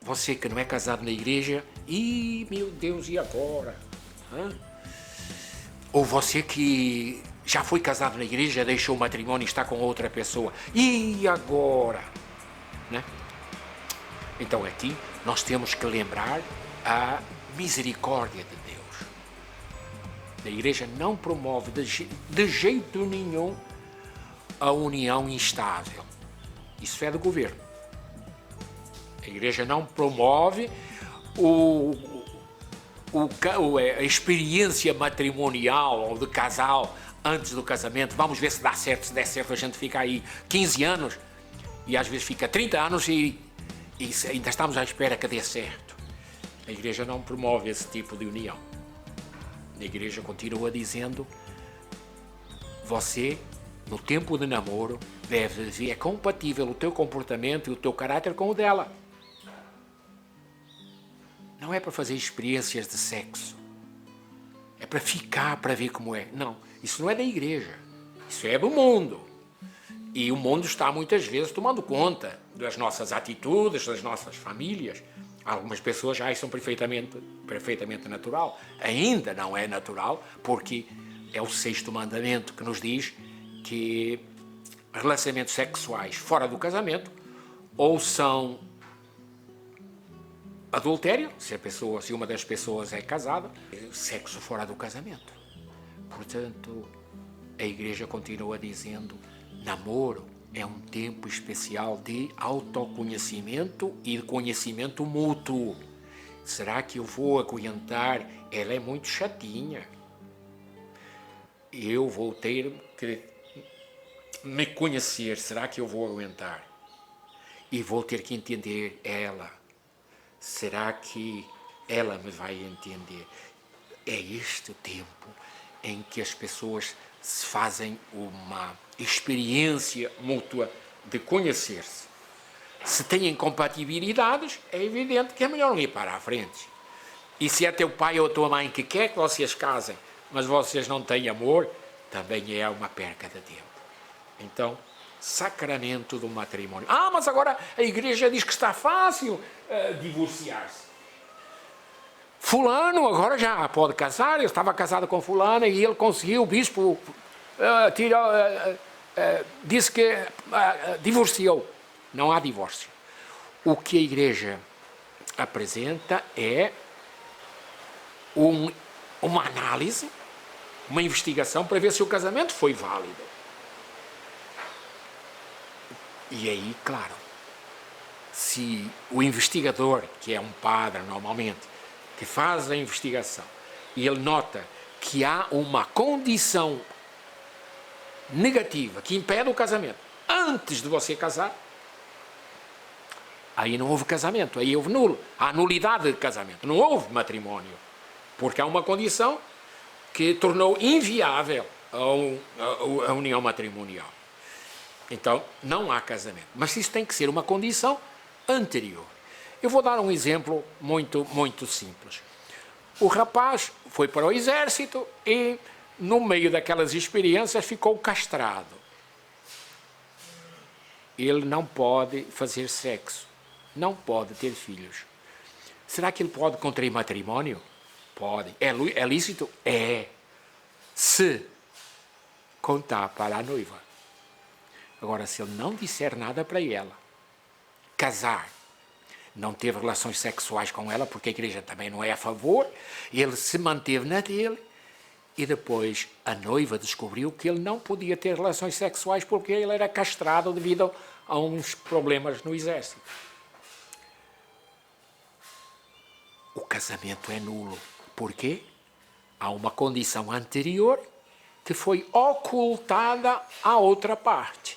você que não é casado na igreja, meu Deus, e agora? Hã? Ou você que já foi casado na igreja, deixou o matrimônio e está com outra pessoa, e agora? Né? Então aqui nós temos que lembrar a misericórdia de Deus. A igreja não promove de jeito nenhum a união instável. Isso é do governo. A igreja não promove a experiência matrimonial ou de casal antes do casamento. Vamos ver se dá certo. Se der certo, a gente fica aí 15 anos e às vezes fica 30 anos e ainda estamos à espera que dê certo. A igreja não promove esse tipo de união. A igreja continua dizendo: você, no tempo de namoro, deve ver, é compatível o teu comportamento e o teu caráter com o dela. Não é para fazer experiências de sexo. É para ficar, para ver como é. Não, isso não é da igreja. Isso é do mundo. E o mundo está muitas vezes tomando conta das nossas atitudes, das nossas famílias. Algumas pessoas já acham perfeitamente natural. Ainda não é natural, porque é o 6º mandamento que nos diz que relacionamentos sexuais fora do casamento ou são adultério, se uma das pessoas é casada, sexo fora do casamento. Portanto, a igreja continua dizendo: namoro é um tempo especial de autoconhecimento e de conhecimento mútuo. Será que eu vou aguentar? Ela é muito chatinha. Eu vou ter que me conhecer. Será que eu vou aguentar? E vou ter que entender ela. Será que ela me vai entender? É este o tempo em que as pessoas se fazem uma experiência mútua de conhecer-se. Se têm compatibilidades, é evidente que é melhor não ir para a frente. E se é teu pai ou tua mãe que quer que vocês casem, mas vocês não têm amor, também é uma perca de tempo. Então, sacramento do matrimônio. Mas agora a igreja diz que está fácil divorciar-se. Fulano agora já pode casar, eu estava casado com fulana e ele conseguiu, o bispo disse que divorciou. Não há divórcio. O que a igreja apresenta é uma análise, uma investigação para ver se o casamento foi válido. E aí, claro, se o investigador, que é um padre normalmente, que faz a investigação, e ele nota que há uma condição negativa que impede o casamento antes de você casar, aí não houve casamento, aí houve nulo. Há nulidade de casamento, não houve matrimônio, porque há uma condição que tornou inviável a união matrimonial. Então, não há casamento. Mas isso tem que ser uma condição anterior. Eu vou dar um exemplo muito, muito simples. O rapaz foi para o exército e, no meio daquelas experiências, ficou castrado. Ele não pode fazer sexo, não pode ter filhos. Será que ele pode contrair matrimônio? Pode. É lícito? É. Se contar para a noiva. Agora, se ele não disser nada para ela, casar, não teve relações sexuais com ela, porque a igreja também não é a favor, ele se manteve na dele, e depois a noiva descobriu que ele não podia ter relações sexuais porque ele era castrado devido a uns problemas no exército. O casamento é nulo. Por quê? Há uma condição anterior que foi ocultada à outra parte.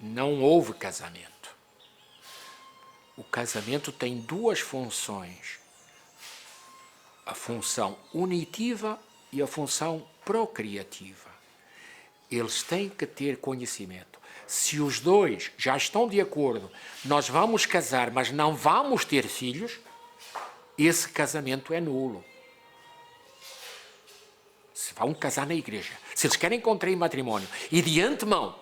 Não houve casamento. O casamento tem duas funções: a função unitiva e a função procriativa. Eles têm que ter conhecimento. Se os dois já estão de acordo, nós vamos casar, mas não vamos ter filhos, esse casamento é nulo. Se vão casar na igreja, se eles querem contrair matrimônio e de antemão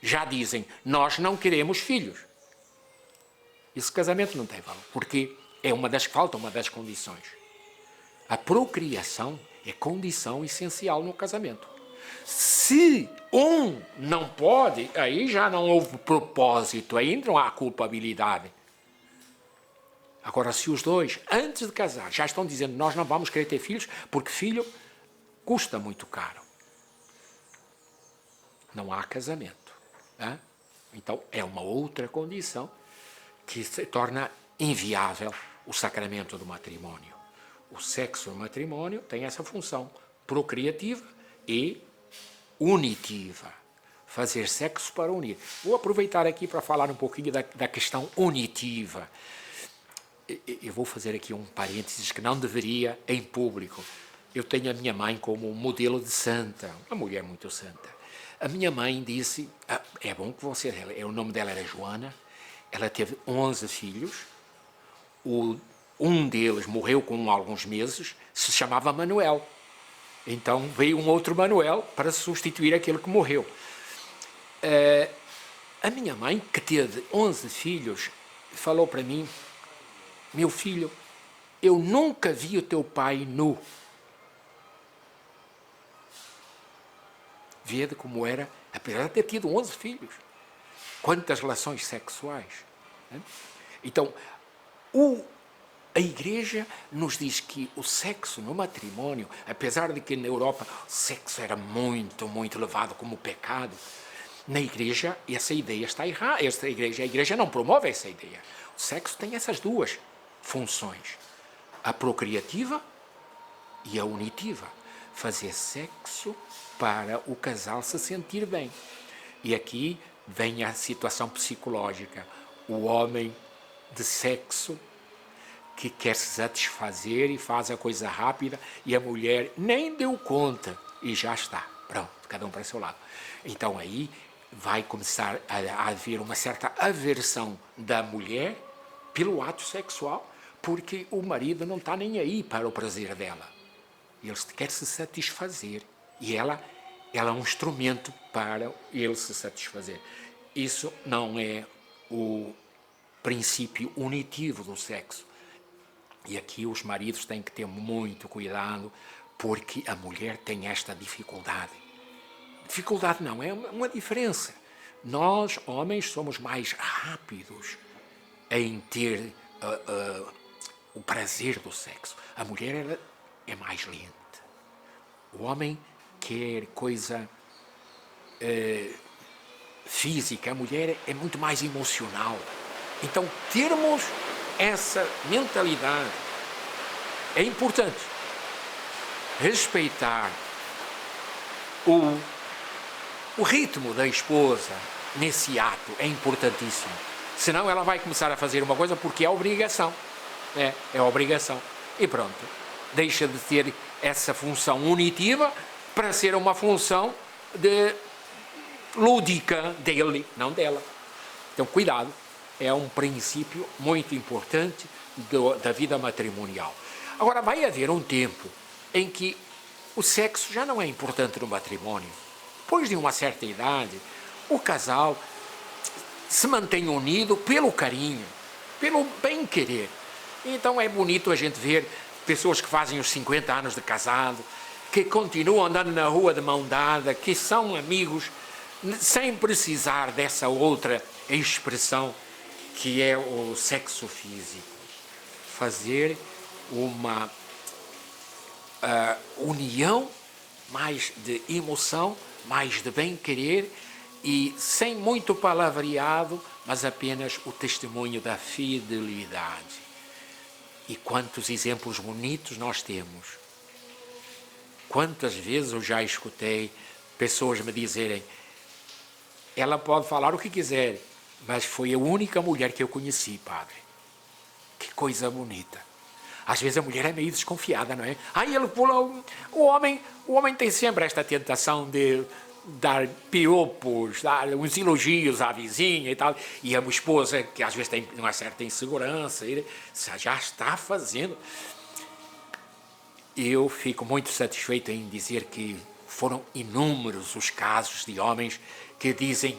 já dizem: nós não queremos filhos, Esse casamento não tem valor, porque falta uma das condições. A procriação é condição essencial no casamento. Se um não pode, aí já não houve propósito, aí não há culpabilidade. Agora, se os dois, antes de casar, já estão dizendo nós não vamos querer ter filhos, porque filho custa muito caro. Não há casamento. Hein? Então, é uma outra condição que se torna inviável o sacramento do matrimônio. O sexo no matrimônio tem essa função procriativa e unitiva. Fazer sexo para unir. Vou aproveitar aqui para falar um pouquinho da questão unitiva. Eu vou fazer aqui um parênteses que não deveria em público. Eu tenho a minha mãe como um modelo de santa, uma mulher muito santa. A minha mãe disse, é bom que você... O nome dela era Joana, ela teve 11 filhos, um deles morreu com alguns meses, se chamava Manuel. Então veio um outro Manuel para substituir aquele que morreu. A minha mãe, que teve 11 filhos, falou para mim, meu filho, eu nunca vi o teu pai nu. Vede como era, apesar de ter tido 11 filhos. Quantas relações sexuais. Né? Então, a Igreja nos diz que o sexo no matrimônio, apesar de que na Europa o sexo era muito, muito levado como pecado, na Igreja essa ideia está errada. A Igreja não promove essa ideia. O sexo tem essas duas funções. A procriativa e a unitiva. Fazer sexo para o casal se sentir bem. E aqui vem a situação psicológica. O homem de sexo que quer se satisfazer e faz a coisa rápida e a mulher nem deu conta e já está. Pronto, cada um para o seu lado. Então aí vai começar a haver uma certa aversão da mulher pelo ato sexual, porque o marido não está nem aí para o prazer dela. Ele quer se satisfazer e ela é um instrumento para ele se satisfazer. Isso não é o princípio unitivo do sexo. E aqui os maridos têm que ter muito cuidado, porque a mulher tem esta dificuldade. Dificuldade não, é uma diferença. Nós, homens, somos mais rápidos em ter o prazer do sexo. A mulher ela é mais lenta. O homem quer coisa física, a mulher é muito mais emocional. Então, termos essa mentalidade é importante. Respeitar o ritmo da esposa nesse ato é importantíssimo. Senão ela vai começar a fazer uma coisa porque é obrigação. É obrigação. E pronto. Deixa de ter essa função unitiva para ser uma função lúdica dele, não dela. Então, cuidado. É um princípio muito importante da vida matrimonial. Agora, vai haver um tempo em que o sexo já não é importante no matrimônio. Depois de uma certa idade, o casal se mantém unido pelo carinho, pelo bem-querer. Então é bonito a gente ver pessoas que fazem os 50 anos de casado, que continuam andando na rua de mão dada, que são amigos, sem precisar dessa outra expressão que é o sexo físico. Fazer uma união mais de emoção, mais de bem-querer e sem muito palavreado, mas apenas o testemunho da fidelidade. E quantos exemplos bonitos nós temos. Quantas vezes eu já escutei pessoas me dizerem: ela pode falar o que quiser, mas foi a única mulher que eu conheci, padre. Que coisa bonita. Às vezes a mulher é meio desconfiada, não é? Ele pula. O homem tem sempre esta tentação de dar piropos, dar uns elogios à vizinha e tal. E a esposa, que às vezes tem uma certa insegurança, já está fazendo. Eu fico muito satisfeito em dizer que foram inúmeros os casos de homens que dizem: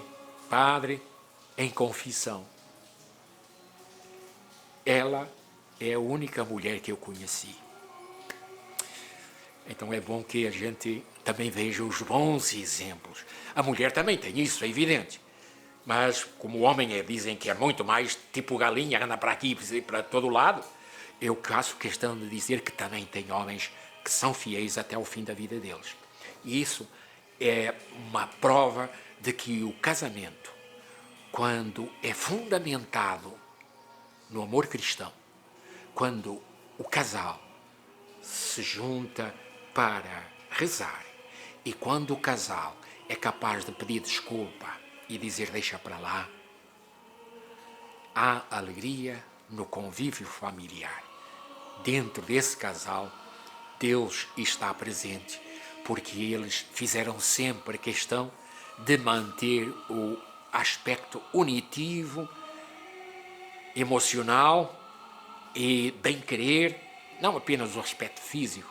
padre, em confissão, ela é a única mulher que eu conheci. Então é bom que a gente também veja os bons exemplos. A mulher também tem isso, é evidente. Mas como o homem dizem que é muito mais tipo galinha, anda para aqui e para todo lado, eu faço questão de dizer que também tem homens que são fiéis até o fim da vida deles. E isso é uma prova de que o casamento, quando é fundamentado no amor cristão, quando o casal se junta para rezar e quando o casal é capaz de pedir desculpa e dizer deixa para lá, há alegria no convívio familiar. Dentro desse casal, Deus está presente, porque eles fizeram sempre questão de manter o aspecto unitivo, emocional e bem-querer, não apenas o aspecto físico,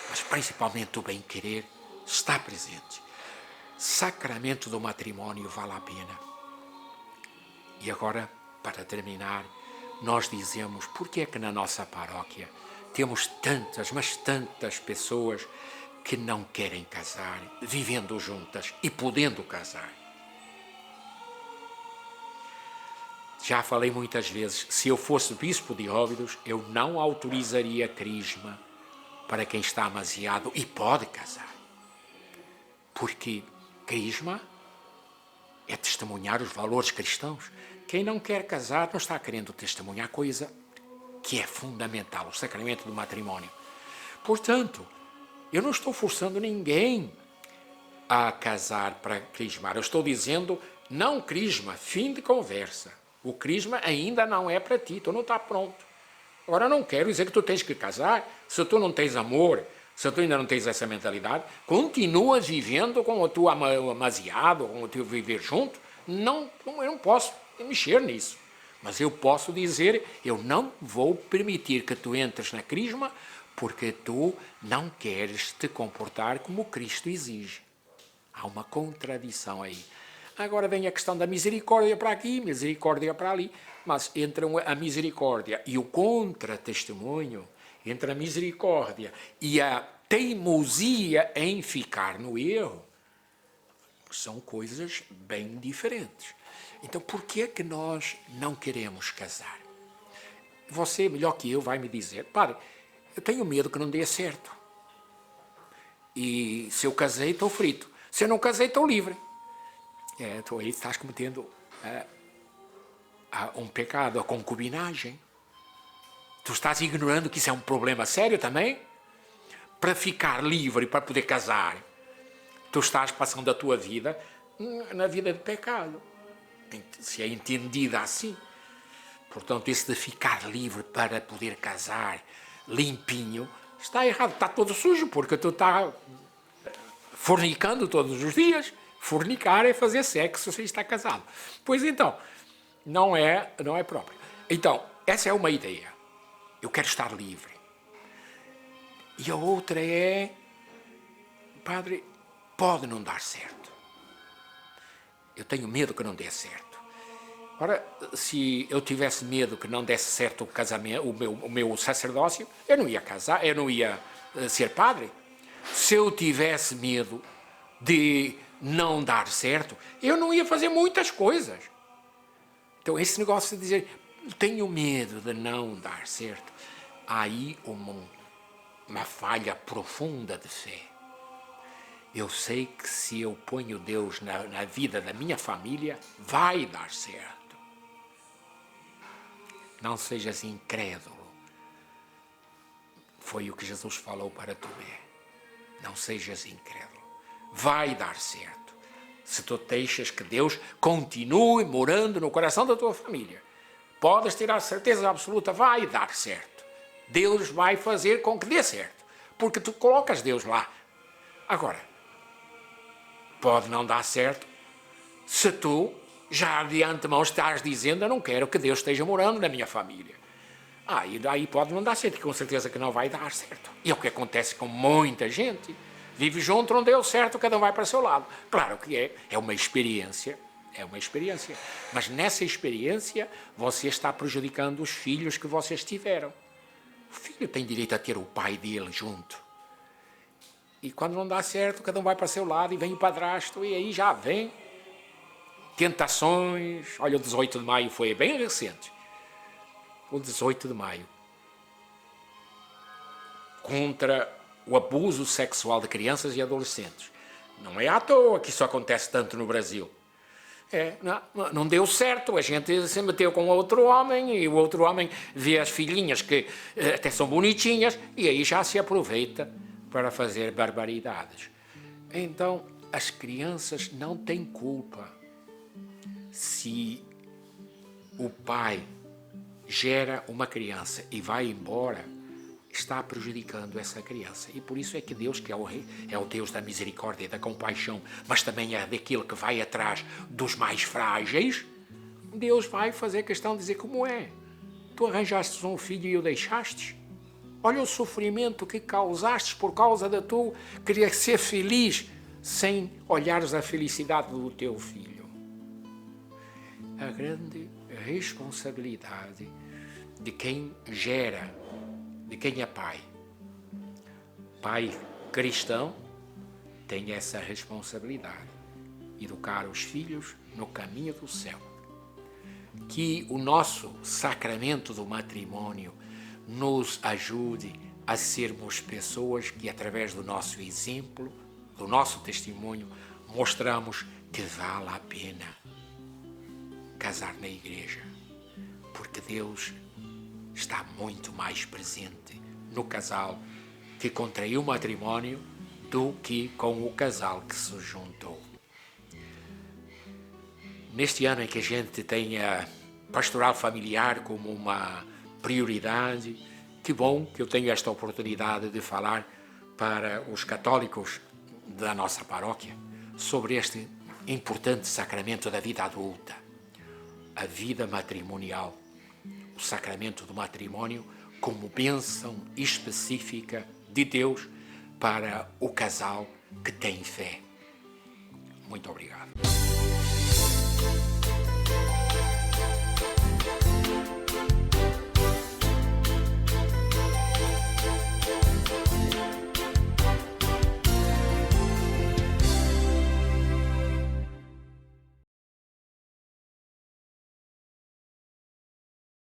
mas principalmente o bem-querer está presente. Sacramento do matrimónio vale a pena. E agora, para terminar, nós dizemos porque é que na nossa paróquia temos tantas, mas tantas pessoas que não querem casar, vivendo juntas e podendo casar. Já falei muitas vezes, se eu fosse bispo de Óbidos, eu não autorizaria crisma para quem está amaziado e pode casar. Porque crisma é testemunhar os valores cristãos. Quem não quer casar não está querendo testemunhar coisa que é fundamental, o sacramento do matrimónio. Portanto, eu não estou forçando ninguém a casar para crismar. Eu estou dizendo, não crisma, fim de conversa. O crisma ainda não é para ti, tu não está pronto. Agora, não quero dizer que tu tens que casar, se tu não tens amor, se tu ainda não tens essa mentalidade, continua vivendo com o teu amaziado, com o teu viver junto. Não, eu não posso mexer nisso. Mas eu posso dizer, eu não vou permitir que tu entres na crisma porque tu não queres te comportar como Cristo exige. Há uma contradição aí. Agora vem a questão da misericórdia para aqui, misericórdia para ali. Mas entre a misericórdia e o contra-testemunho, entre a misericórdia e a teimosia em ficar no erro, são coisas bem diferentes. Então, por que é que nós não queremos casar? Você, melhor que eu, vai me dizer, padre, eu tenho medo que não dê certo. E se eu casei, estou frito. Se eu não casei, estou livre. Tu aí estás cometendo um pecado, a concubinagem. Tu estás ignorando que isso é um problema sério também? Para ficar livre, para poder casar, tu estás passando a tua vida na vida de pecado. Se é entendida assim. Portanto, esse de ficar livre para poder casar, limpinho, está errado. Está todo sujo, porque tu estás fornicando todos os dias. Fornicar é fazer sexo se está casado. Pois então, não é próprio. Então, essa é uma ideia. Eu quero estar livre. E a outra é, padre, pode não dar certo. Eu tenho medo que não dê certo. Ora, se eu tivesse medo que não desse certo o casamento, o meu sacerdócio, eu não ia casar, eu não ia ser padre. Se eu tivesse medo de não dar certo, eu não ia fazer muitas coisas. Então, esse negócio de dizer, tenho medo de não dar certo, há aí uma falha profunda de fé. Eu sei que se eu ponho Deus na vida da minha família, vai dar certo. Não sejas incrédulo. Foi o que Jesus falou para Tomé. Não sejas incrédulo. Vai dar certo. Se tu deixas que Deus continue morando no coração da tua família, podes ter a certeza absoluta, vai dar certo. Deus vai fazer com que dê certo. Porque tu colocas Deus lá. Agora, pode não dar certo se tu já de antemão estás dizendo, eu não quero que Deus esteja morando na minha família. E daí pode não dar certo, e com certeza que não vai dar certo. E é o que acontece com muita gente. Vive junto, não deu certo, cada um vai para o seu lado. Claro que é uma experiência É uma experiência. Mas nessa experiência, você está prejudicando os filhos que vocês tiveram. O filho tem direito a ter o pai dele junto. E quando não dá certo, cada um vai para o seu lado e vem o padrasto, e aí já vem tentações. Olha, o 18 de maio foi bem recente. O 18 de maio. Contra o abuso sexual de crianças e adolescentes. Não é à toa que isso acontece tanto no Brasil. Não deu certo, a gente se meteu com outro homem e o outro homem vê as filhinhas que até são bonitinhas e aí já se aproveita para fazer barbaridades. Então, as crianças não têm culpa se o pai gera uma criança e vai embora, está prejudicando essa criança. E por isso é que Deus, que é o Rei, é o Deus da misericórdia e da compaixão, mas também é daquele que vai atrás dos mais frágeis, Deus vai fazer questão de dizer como é. Tu arranjaste um filho e o deixaste? Olha o sofrimento que causaste por causa de tu querer ser feliz sem olhares a felicidade do teu filho. A grande responsabilidade de quem gera, de quem é pai. Pai cristão tem essa responsabilidade, educar os filhos no caminho do céu. Que o nosso sacramento do matrimônio nos ajude a sermos pessoas que, através do nosso exemplo, do nosso testemunho, mostramos que vale a pena casar na igreja, porque Deus está muito mais presente no casal que contraiu o matrimónio do que com o casal que se juntou. Neste ano em que a gente tem a pastoral familiar como uma prioridade, que bom que eu tenho esta oportunidade de falar para os católicos da nossa paróquia sobre este importante sacramento da vida adulta, a vida matrimonial. O sacramento do matrimónio como bênção específica de Deus para o casal que tem fé. Muito obrigado.